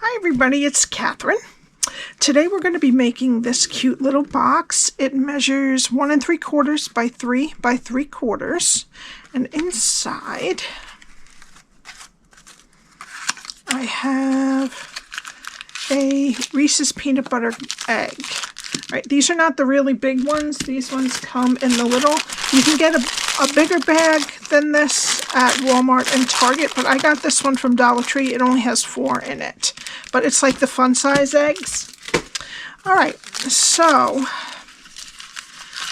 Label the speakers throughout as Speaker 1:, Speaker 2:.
Speaker 1: Hi everybody, it's Cathryn. Today we're going to be making this cute little box. It measures 1 3/4 by 3 by 3/4, and inside I have a Reese's peanut butter egg. All right, these are not the really big ones. These ones come in the little. You can get a bigger bag than this at Walmart and Target, but I got this one from Dollar Tree. It only has 4 in it, but it's like the fun size eggs. All right, so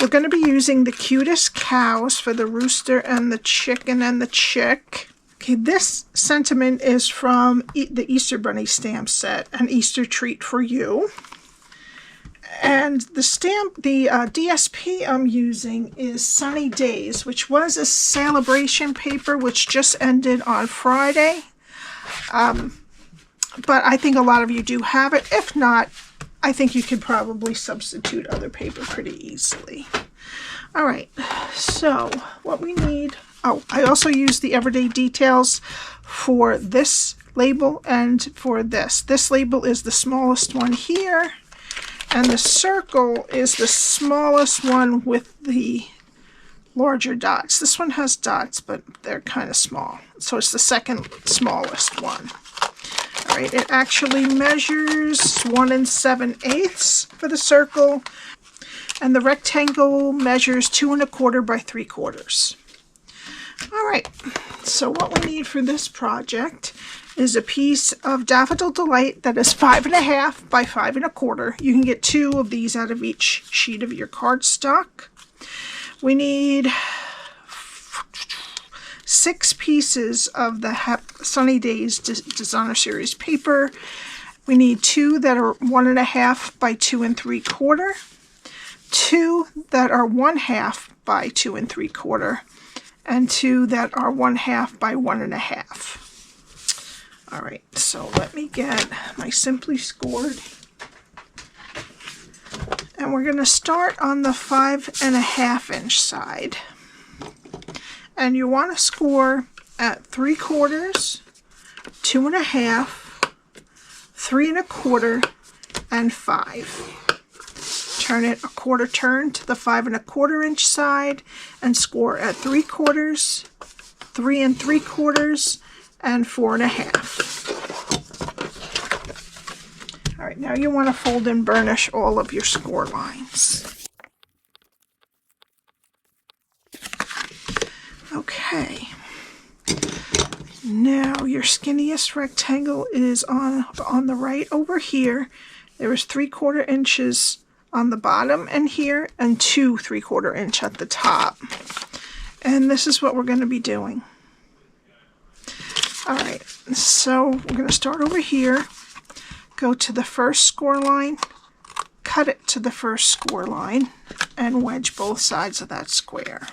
Speaker 1: we're going to be using the Cutest Cows for the rooster and the chicken and the chick. Okay, this sentiment is from the Easter Bunny stamp set, An Easter Treat for You. And the DSP I'm using is Sunny Days, which was a celebration paper which just ended on Friday. But I think a lot of you do have it. If not, I think you could probably substitute other paper pretty easily. All right, so what we need, oh, I also use the Everyday Details for this label and for this. This label is the smallest one here, and the circle is the smallest one with the larger dots. This one has dots, but they're kind of small, so it's the second smallest one. All right, it actually measures 1 7/8 for the circle, and the rectangle measures 2 1/4 by 3/4. All right, so what we need for this project is a piece of Daffodil Delight that is 5 1/2 by 5 1/4. You can get 2 of these out of each sheet of your cardstock. We need 6 pieces of the Sunny Days Designer Series paper. We need 2 that are 1 1/2 by 2 3/4, 2 that are 1/2 by 2 3/4, and 2 that are 1/2 by 1 1/2. All right, so let me get my Simply Scored. And we're going to start on the 5 1/2 inch side. And you want to score at 3/4, 2 1/2, 3 1/4, and 5. Turn it a quarter turn to the 5 1/4 inch side and score at 3/4, 3 3/4, and 4 1/2. All right, now you want to fold and burnish all of your score lines. Okay, now your skinniest rectangle is on the right over here. There is 3/4 inches on the bottom and here, and 2 3/4 inch at the top. And this is what we're going to be doing. All right, so we're going to start over here, go to the first score line, cut it to the first score line, and wedge both sides of that square.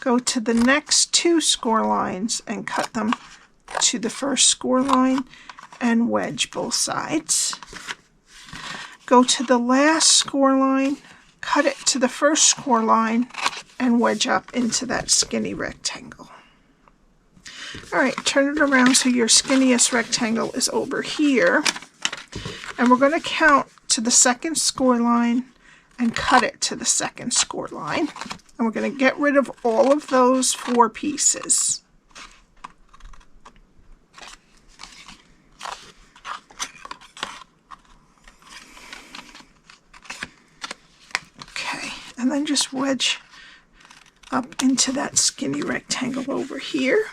Speaker 1: Go to the next 2 score lines and cut them to the first score line and wedge both sides. Go to the last score line, cut it to the first score line, and wedge up into that skinny rectangle. All right, turn it around so your skinniest rectangle is over here. And we're going to count to the second score line and cut it to the second score line. And we're going to get rid of all of those 4 pieces. Okay, and then just wedge up into that skinny rectangle over here.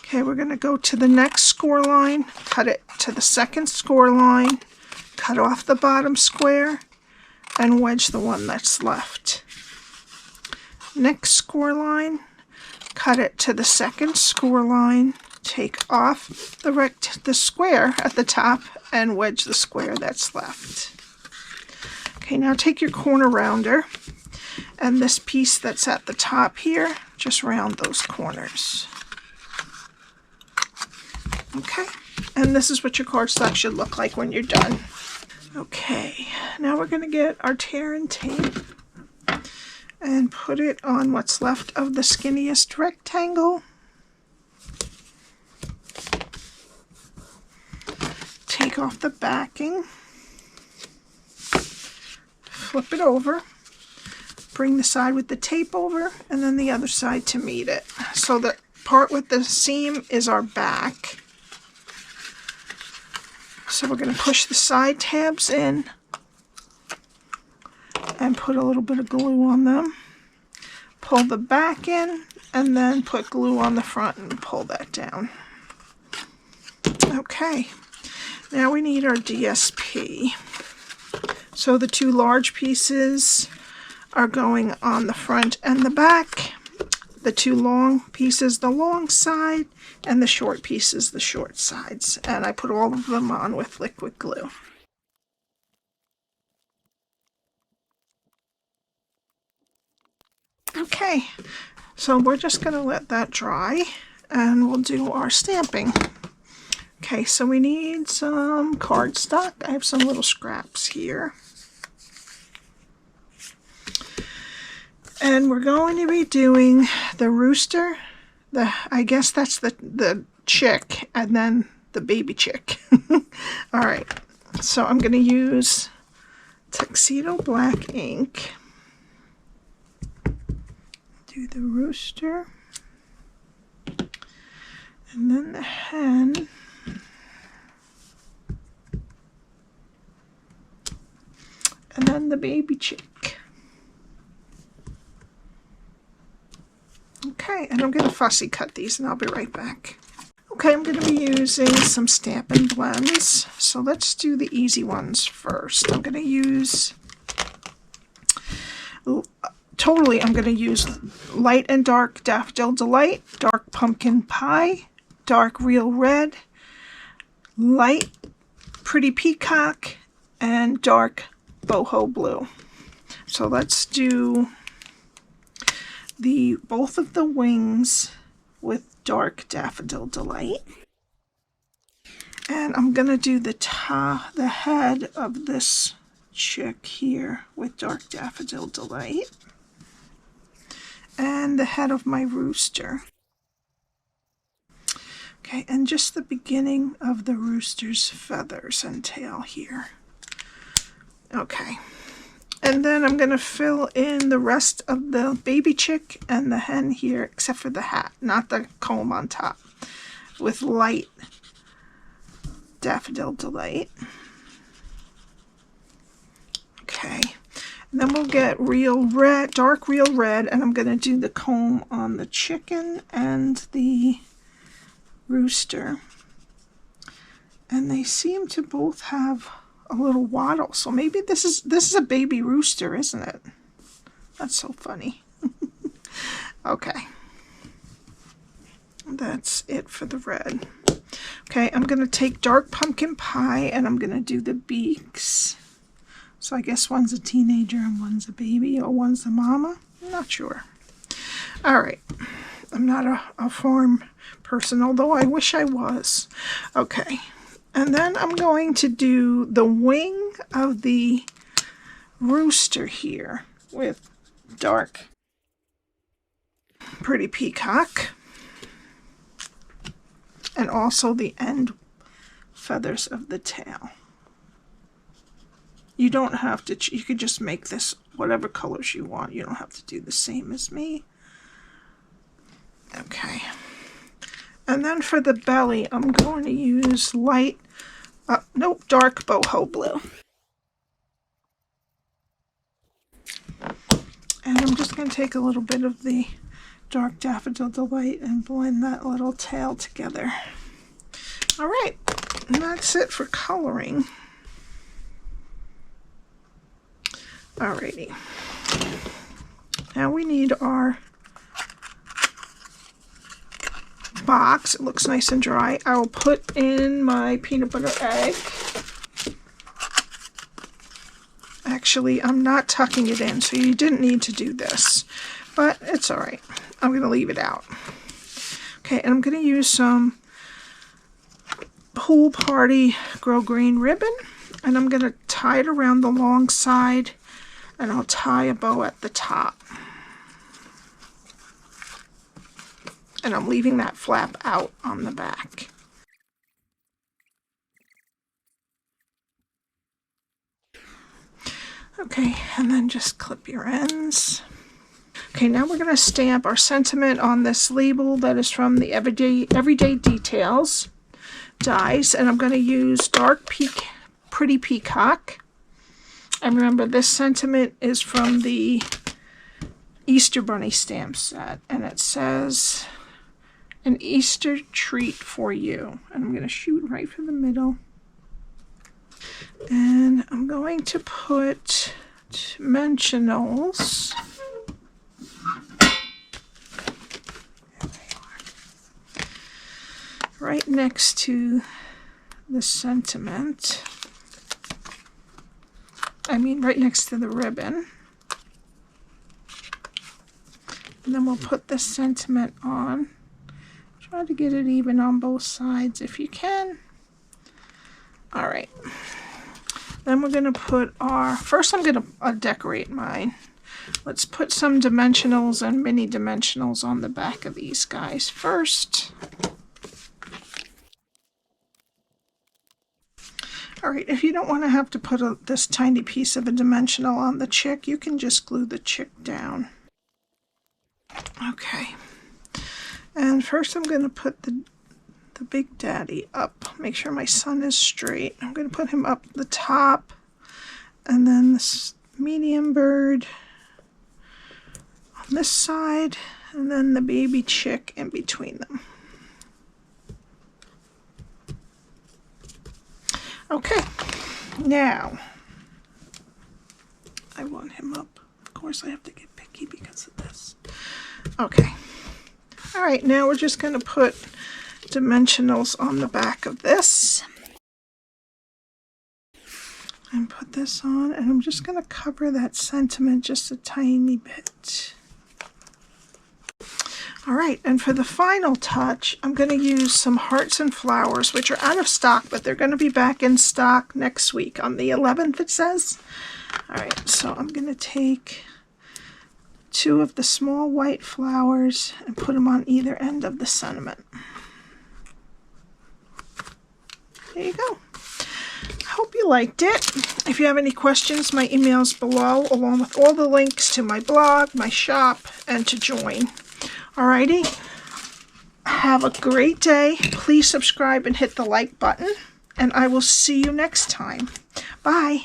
Speaker 1: Okay, we're going to go to the next score line, cut it to the second score line, cut off the bottom square, and wedge the one that's left. Next score line, cut it to the second score line, take off the square at the top, and wedge the square that's left. Okay, now take your corner rounder, and this piece that's at the top here, just round those corners. Okay, and this is what your cardstock should look like when you're done. Okay, now we're going to get our tear and tape and put it on what's left of the skinniest rectangle. take off the backing, flip it over, bring the side with the tape over, and then the other side to meet it. So the part with the seam is our back. So we're going to push the side tabs in and put a little bit of glue on them. Pull the back in and then put glue on the front and pull that down. Okay, now we need our DSP. So the two large pieces are going on the front and the back. The two long pieces, the long side, and the short pieces, the short sides. And I put all of them on with liquid glue. Okay, so we're just going to let that dry and we'll do our stamping. Okay, so we need some cardstock. I have some little scraps here. And we're going to be doing the rooster, I guess that's the chick, and then the baby chick. All right, so I'm going to use Tuxedo Black Ink. Do the rooster, and then the hen, and then the baby chick. Okay, and I'm going to fussy cut these and I'll be right back. Okay, I'm going to be using some Stampin Blends. So let's do the easy ones first. I'm going to use, I'm going to use Light and Dark Daffodil Delight, Dark Pumpkin Pie, Dark Real Red, Light Pretty Peacock, and Dark Boho Blue. So let's do both of the wings with Dark Daffodil Delight. And I'm going to do the head of this chick here with Dark Daffodil Delight. And the head of my rooster. Okay, and just the beginning of the rooster's feathers and tail here. Okay. And then I'm going to fill in the rest of the baby chick and the hen here, except for the hat, not the comb on top, with Light Daffodil Delight. Okay. And then we'll get Real Red, Dark Real Red, and I'm going to do the comb on the chicken and the rooster. And they seem to both have a little waddle, so maybe this is a baby rooster, isn't it? That's so funny. Okay, that's it for the red. Okay, I'm gonna take Dark Pumpkin Pie and I'm gonna do the beaks. So I guess one's a teenager and one's a baby, or one's a mama. I'm not sure. All right, I'm not a farm person, although I wish I was. Okay. And then I'm going to do the wing of the rooster here with Dark Pretty Peacock. And also the end feathers of the tail. You don't have to, you could just make this whatever colors you want. You don't have to do the same as me. Okay. And then for the belly, I'm going to use Dark Boho Blue. And I'm just going to take a little bit of the Dark Daffodil Delight and blend that little tail together. All right, and that's it for coloring. Alrighty. Now we need our box. It looks nice and dry. I will put in my peanut butter egg. Actually, I'm not tucking it in, so you didn't need to do this, but it's all right. I'm going to leave it out. Okay, and I'm going to use some Pool Party Grosgrain ribbon, and I'm going to tie it around the long side, and I'll tie a bow at the top. And I'm leaving that flap out on the back. Okay, and then just clip your ends. Okay, now we're going to stamp our sentiment on this label that is from the Everyday Details dies, and I'm going to use Pretty Peacock. And remember, this sentiment is from the Easter Bunny stamp set, and it says, "An Easter treat for you." And I'm going to shoot right for the middle. And I'm going to put dimensionals. Right next to the sentiment. I mean, right next to the ribbon. And then we'll put the sentiment on. Try to get it even on both sides if you can. All right. Then we're going to put our, first I'm going to decorate mine. Let's put some dimensionals and mini dimensionals on the back of these guys first. All right, if you don't want to have to put this tiny piece of a dimensional on the chick, you can just glue the chick down. Okay, and first I'm going to put the Big Daddy up. Make sure my sun is straight. I'm going to put him up the top, and then this medium bird on this side, and then the baby chick in between them. Okay, now I want him up. Of course I have to get picky because of this. Okay, all right, now we're just going to put dimensionals on the back of this and put this on, and I'm just going to cover that sentiment just a tiny bit. All right, and for the final touch, I'm going to use some hearts and flowers, which are out of stock, but they're going to be back in stock next week on the 11th, it says. All right, so I'm going to take 2 of the small white flowers and put them on either end of the sentiment. There you go. I hope you liked it. If you have any questions, my email's below, along with all the links to my blog, my shop, and to join. Alrighty, have a great day. Please subscribe and hit the like button, and I will see you next time. Bye.